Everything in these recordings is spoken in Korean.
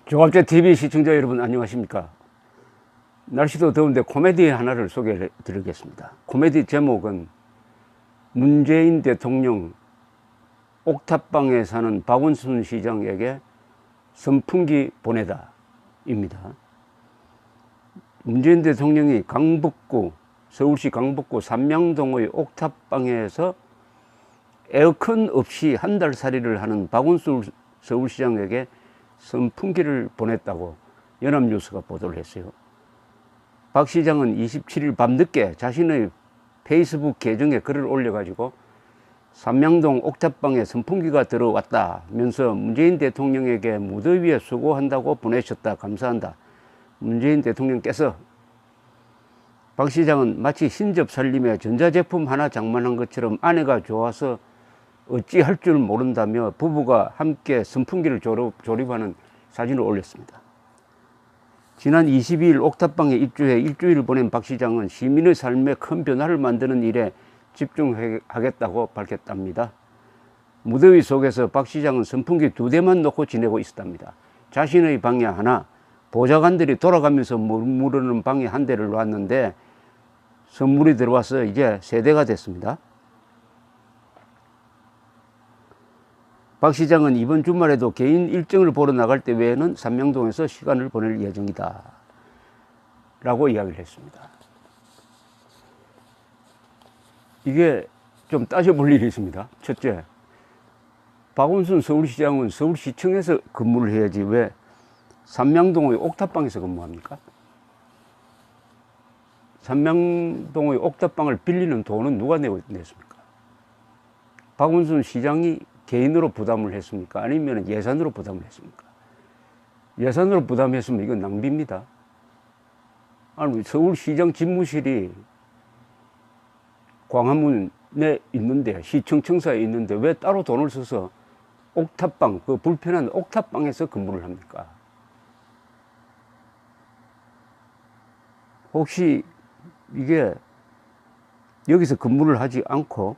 조갑제 TV 시청자 여러분 안녕하십니까? 날씨도 더운데 코미디 하나를 소개해 드리겠습니다. 코미디 제목은 문재인 대통령 옥탑방에 사는 박원순 시장에게 선풍기 보내다 입니다. 문재인 대통령이 강북구 서울시 강북구 삼명동의 옥탑방에서 에어컨 없이 한 달 살이를 하는 박원순 서울시장에게 선풍기를 보냈다고 연합뉴스가 보도를 했어요. 박 시장은 27일 밤늦게 자신의 페이스북 계정에 글을 올려가지고 삼명동 옥탑방에 선풍기가 들어왔다면서 문재인 대통령에게 무더위에 수고한다고 보내셨다, 감사한다. 문재인 대통령께서 박 시장은 마치 신접살림에 전자제품 하나 장만한 것처럼 아내가 좋아서 어찌할 줄 모른다며 부부가 함께 선풍기를 조립하는 사진을 올렸습니다. 지난 22일 옥탑방에 입주해 일주일을 보낸 박 시장은 시민의 삶에 큰 변화를 만드는 일에 집중하겠다고 밝혔답니다. 무더위 속에서 박 시장은 선풍기 2대만 놓고 지내고 있었답니다. 자신의 방에 하나, 보좌관들이 돌아가면서 머무르는 방에 한 대를 놨는데 선물이 들어와서 이제 3대가 됐습니다. 박 시장은 이번 주말에도 개인 일정을 보러 나갈 때 외에는 삼명동에서 시간을 보낼 예정이다 라고 이야기를 했습니다. 이게 좀 따져볼 일이 있습니다. 첫째, 박원순 서울시장은 서울시청에서 근무를 해야지 왜 삼명동의 옥탑방에서 근무합니까? 삼명동의 옥탑방을 빌리는 돈은 누가 냈습니까? 박원순 시장이 개인으로 부담을 했습니까? 아니면 예산으로 부담을 했습니까? 예산으로 부담했으면 이건 낭비입니다. 아니, 서울시장 집무실이 광화문에 있는데, 시청 청사에 있는데 왜 따로 돈을 써서 옥탑방, 그 불편한 옥탑방에서 근무를 합니까? 혹시 이게 여기서 근무를 하지 않고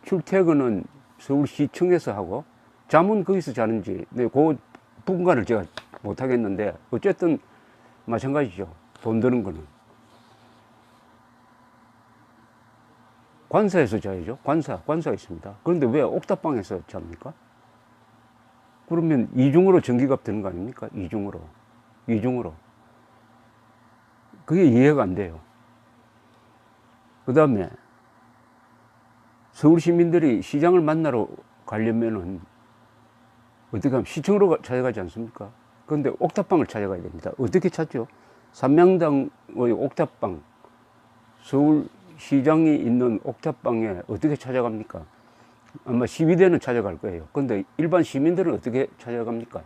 출퇴근은 서울시청에서 하고 잠은 거기서 자는지 그 분간을 제가 못하겠는데 어쨌든 마찬가지죠. 돈 드는 거는 관사에서 자야죠. 관사가 있습니다. 그런데 왜 옥탑방에서 잡니까? 그러면 이중으로 전기값 드는 거 아닙니까? 이중으로 그게 이해가 안 돼요. 그 다음에 서울 시민들이 시장을 만나러 가려면은 어떻게 하면 시청으로 찾아가지 않습니까? 그런데 옥탑방을 찾아가야 됩니다. 어떻게 찾죠? 삼명동의 옥탑방, 서울시장이 있는 옥탑방에 어떻게 찾아갑니까? 아마 시위대는 찾아갈 거예요. 그런데 일반 시민들은 어떻게 찾아갑니까?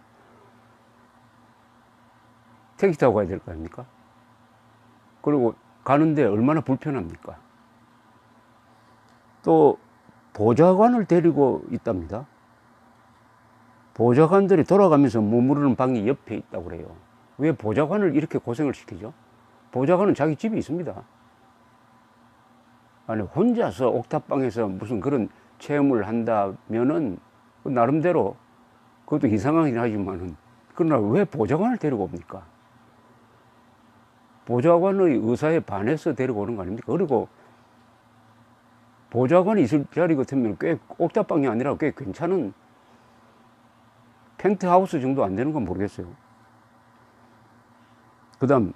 택시 타고 가야 될 거 아닙니까? 그리고 가는데 얼마나 불편합니까? 또 보좌관을 데리고 있답니다. 보좌관들이 돌아가면서 머무르는 방이 옆에 있다고 그래요. 왜 보좌관을 이렇게 고생을 시키죠? 보좌관은 자기 집이 있습니다. 아니, 혼자서 옥탑방에서 무슨 그런 체험을 한다면은 나름대로 그것도 이상하긴 하지만은, 그러나 왜 보좌관을 데리고 옵니까? 보좌관의 의사에 반해서 데리고 오는 거 아닙니까? 그리고 보좌관이 있을 자리 같으면 꽤 옥탑방이 아니라 꽤 괜찮은 펜트하우스 정도 안 되는 건 모르겠어요. 그 다음,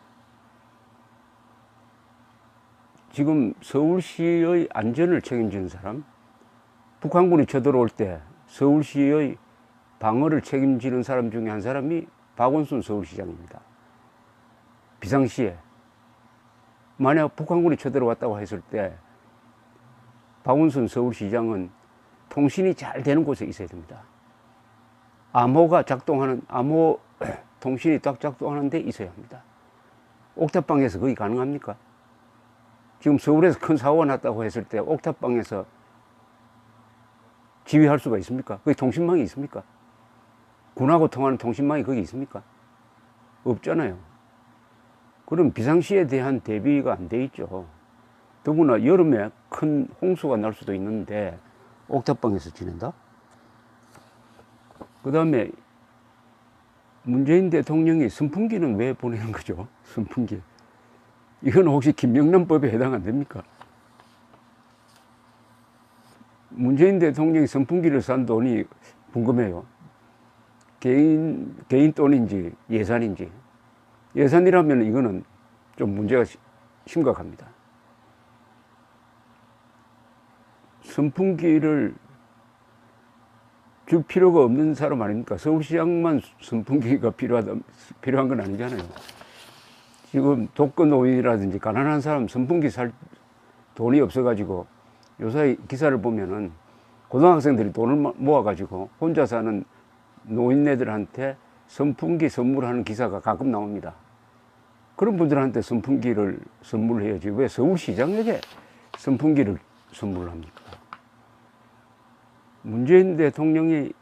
지금 서울시의 안전을 책임지는 사람, 북한군이 쳐들어올 때 서울시의 방어를 책임지는 사람 중에 한 사람이 박원순 서울시장입니다. 비상시에 만약 북한군이 쳐들어왔다고 했을 때 박원순 서울시장은 통신이 잘 되는 곳에 있어야 됩니다. 암호 통신이 딱 작동하는 데 있어야 합니다. 옥탑방에서 거기 가능합니까? 지금 서울에서 큰 사고가 났다고 했을 때 옥탑방에서 지휘할 수가 있습니까? 거기 통신망이 있습니까? 군하고 통하는 통신망이 거기 있습니까? 없잖아요. 그럼 비상시에 대한 대비가 안 돼 있죠. 더구나 여름에 큰 홍수가 날 수도 있는데 옥탑방에서 지낸다? 그 다음에 문재인 대통령이 선풍기는 왜 보내는 거죠? 선풍기. 이건 혹시 김영란법에 해당 안 됩니까? 문재인 대통령이 선풍기를 산 돈이 궁금해요. 개인 돈인지 예산인지. 예산이라면 이거는 좀 문제가 심각합니다. 선풍기를 줄 필요가 없는 사람 아닙니까? 서울시장만 선풍기가 필요한 건 아니잖아요. 지금 독거노인이라든지 가난한 사람 선풍기 살 돈이 없어가지고 요새 기사를 보면은 고등학생들이 돈을 모아가지고 혼자 사는 노인네들한테 선풍기 선물하는 기사가 가끔 나옵니다. 그런 분들한테 선풍기를 선물해야지 왜 서울시장에게 선풍기를 선물합니까? 문재인 대통령이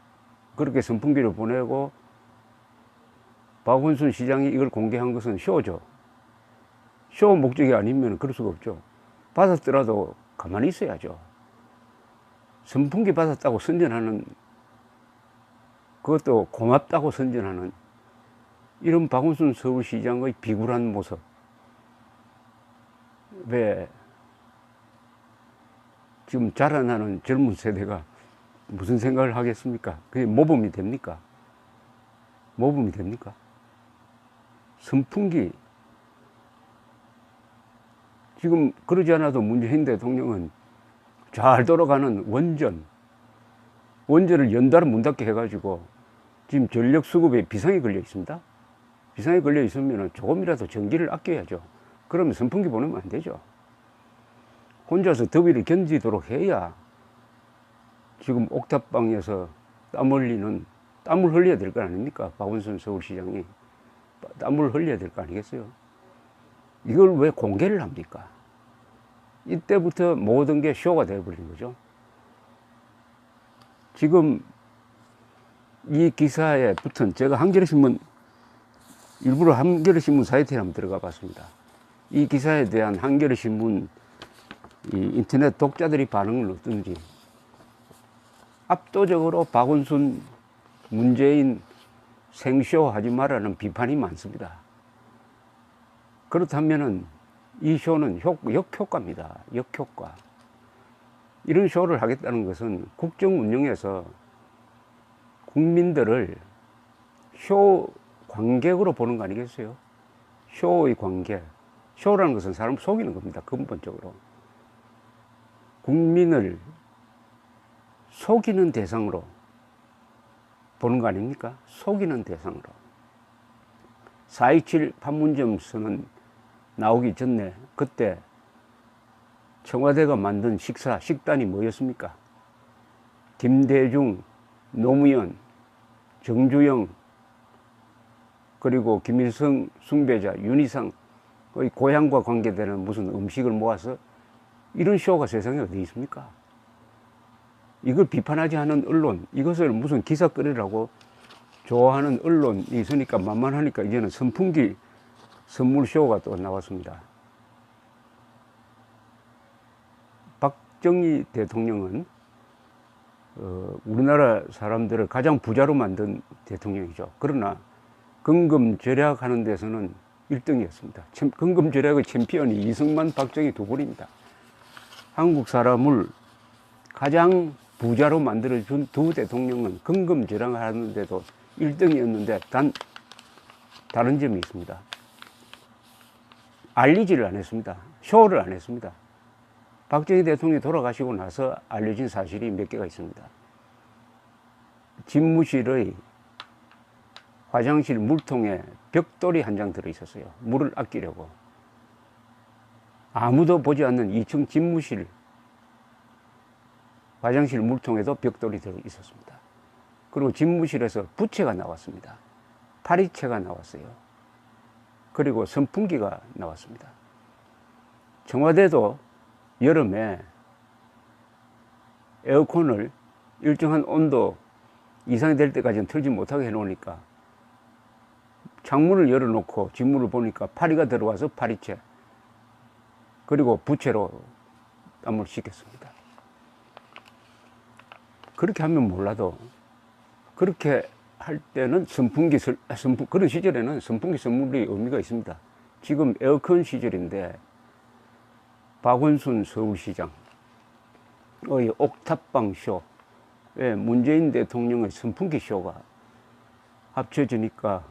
그렇게 선풍기를 보내고 박원순 시장이 이걸 공개한 것은 쇼죠. 쇼 목적이 아니면 그럴 수가 없죠. 받았더라도 가만히 있어야죠. 선풍기 받았다고 선전하는, 그것도 고맙다고 선전하는 이런 박원순 서울시장의 비굴한 모습. 왜 지금 자라나는 젊은 세대가 무슨 생각을 하겠습니까? 그게 모범이 됩니까? 모범이 됩니까? 선풍기. 지금 그러지 않아도 문재인 대통령은 잘 돌아가는 원전을 연달아 문 닫게 해가지고 지금 전력 수급에 비상이 걸려 있습니다. 비상이 걸려 있으면 조금이라도 전기를 아껴야죠. 그러면 선풍기 보내면 안 되죠. 혼자서 더위를 견디도록 해야 지금 옥탑방에서 땀을 흘려야 될 거 아닙니까? 박원순 서울시장이 땀을 흘려야 될 거 아니겠어요? 이걸 왜 공개를 합니까? 이때부터 모든 게 쇼가 되어버린 거죠. 지금 이 기사에 붙은, 제가 일부러 한겨레신문 사이트에 한번 들어가 봤습니다. 이 기사에 대한 한겨레신문 인터넷 독자들이 반응은 어떤지. 압도적으로 박원순, 문재인 생쇼 하지 말라는 비판이 많습니다. 그렇다면은 이 쇼는 역효과입니다. 역효과. 이런 쇼를 하겠다는 것은 국정 운영에서 국민들을 쇼 관객으로 보는 거 아니겠어요? 쇼의 관객. 쇼라는 것은 사람 속이는 겁니다. 근본적으로. 국민을 속이는 대상으로 보는 거 아닙니까? 속이는 대상으로. 4.27 판문점 선언 나오기 전에 그때 청와대가 만든 식단이 뭐였습니까? 김대중, 노무현, 정주영, 그리고 김일성 숭배자, 윤희상, 거의 고향과 관계되는 무슨 음식을 모아서 이런 쇼가 세상에 어디 있습니까? 이걸 비판하지 않은 언론, 이것을 무슨 기사거리라고 좋아하는 언론이 있으니까 만만하니까 이제는 선풍기 선물 쇼가 또 나왔습니다. 박정희 대통령은 우리나라 사람들을 가장 부자로 만든 대통령이죠. 그러나 근검절약하는 데서는 1등이었습니다. 근검절약의 챔피언이 이승만, 박정희 두 분입니다. 한국 사람을 가장 부자로 만들어준 두 대통령은 근검절약하는 데도 1등이었는데 다른 점이 있습니다. 알리지를 안 했습니다. 쇼를 안 했습니다. 박정희 대통령이 돌아가시고 나서 알려진 사실이 몇 개가 있습니다. 집무실의 화장실 물통에 벽돌이 한 장 들어 있었어요. 물을 아끼려고. 아무도 보지 않는 2층 집무실 화장실 물통에도 벽돌이 들어 있었습니다. 그리고 집무실에서 부채가 나왔습니다. 파리채가 나왔어요. 그리고 선풍기가 나왔습니다. 청와대도 여름에 에어컨을 일정한 온도 이상이 될 때까지는 틀지 못하게 해놓으니까 창문을 열어놓고 직문을 보니까 파리가 들어와서 파리채, 그리고 부채로 땀을 씻겼습니다. 그렇게 하면 몰라도 그렇게 할 때는 그런 시절에는 선풍기 선물이 의미가 있습니다. 지금 에어컨 시절인데 박원순 서울시장의 옥탑방 쇼에 문재인 대통령의 선풍기 쇼가 합쳐지니까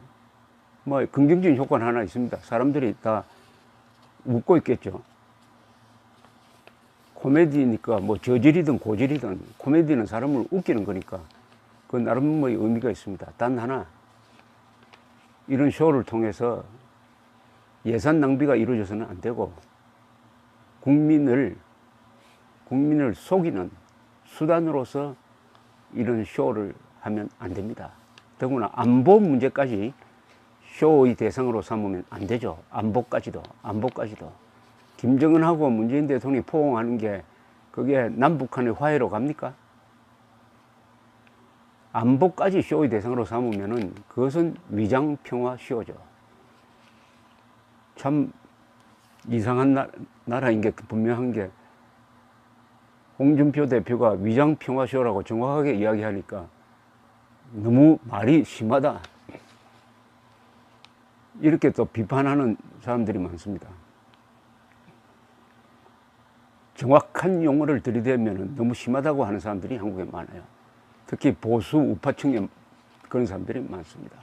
뭐 긍정적인 효과는 하나 있습니다. 사람들이 다 웃고 있겠죠. 코미디니까 뭐 저질이든 고질이든 코미디는 사람을 웃기는 거니까 그 나름의 의미가 있습니다. 단 하나, 이런 쇼를 통해서 예산 낭비가 이루어져서는 안 되고 국민을 속이는 수단으로서 이런 쇼를 하면 안 됩니다. 더구나 안보 문제까지 쇼의 대상으로 삼으면 안 되죠. 안보까지도. 김정은하고 문재인 대통령이 포옹하는 게 그게 남북한의 화해로 갑니까? 안보까지 쇼의 대상으로 삼으면은 그것은 위장평화 쇼죠. 참 이상한 나라인 게 분명한 게, 홍준표 대표가 위장평화 쇼라고 정확하게 이야기하니까 너무 말이 심하다, 이렇게 또 비판하는 사람들이 많습니다. 정확한 용어를 들이대면 너무 심하다고 하는 사람들이 한국에 많아요. 특히 보수 우파층에 그런 사람들이 많습니다.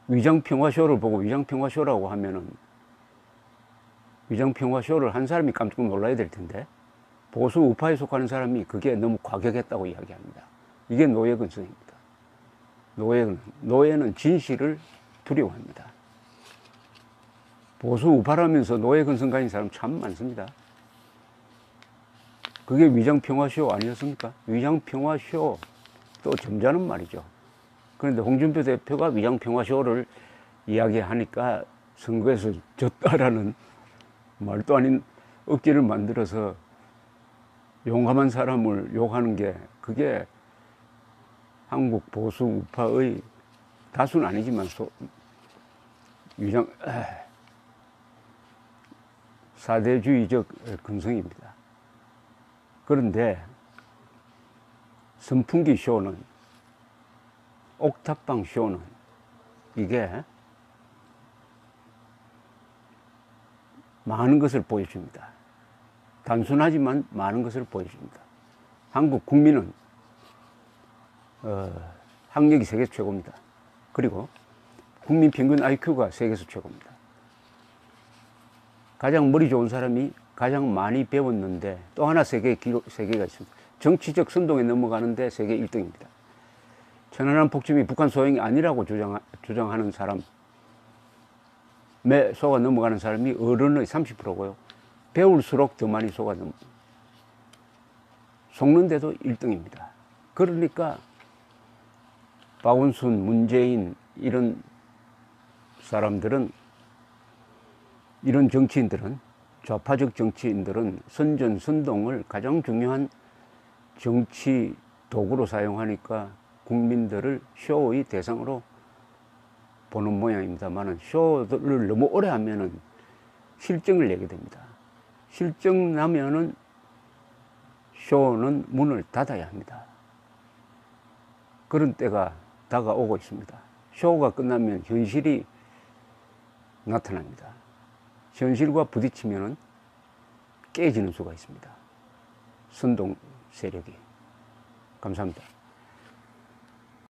위장평화쇼를 보고 위장평화쇼라고 하면은 위장평화쇼를 한 사람이 깜짝 놀라야 될 텐데, 보수 우파에 속하는 사람이 그게 너무 과격했다고 이야기합니다. 이게 노예 근성입니다. 노예는 진실을 두려워합니다. 보수 우파라면서 노예 근성 가진 사람 참 많습니다. 그게 위장평화쇼 아니었습니까? 위장평화쇼, 또 점잖은 말이죠. 그런데 홍준표 대표가 위장평화쇼를 이야기하니까 선거에서 졌다라는 말도 아닌 억지를 만들어서 용감한 사람을 욕하는 게, 그게 한국 보수 우파의 다수는 아니지만 사대주의적 근성입니다. 그런데 선풍기 쇼는, 옥탑방 쇼는 이게 많은 것을 보여줍니다. 단순하지만 많은 것을 보여줍니다. 한국 국민은 학력이 세계에서 최고입니다. 그리고 국민 평균 IQ가 세계에서 최고입니다. 가장 머리 좋은 사람이 가장 많이 배웠는데 또 하나 세계가 있습니다. 정치적 선동에 넘어가는데 세계 1등입니다. 천안함 폭침이 북한 소행이 아니라고 주장하는 사람에 속아 넘어가는 사람이 어른의 30%고요. 배울수록 더 많이 속는데도 1등입니다. 그러니까 박원순, 문재인 이런 사람들은, 이런 정치인들은, 좌파적 정치인들은 선전선동을 가장 중요한 정치 도구로 사용하니까 국민들을 쇼의 대상으로 보는 모양입니다만은, 쇼를 너무 오래 하면은 실증을 내게 됩니다. 실증 나면은 쇼는 문을 닫아야 합니다. 그런 때가 다가오고 있습니다. 쇼가 끝나면 현실이 나타납니다. 현실과 부딪히면 깨지는 수가 있습니다. 선동 세력이. 감사합니다.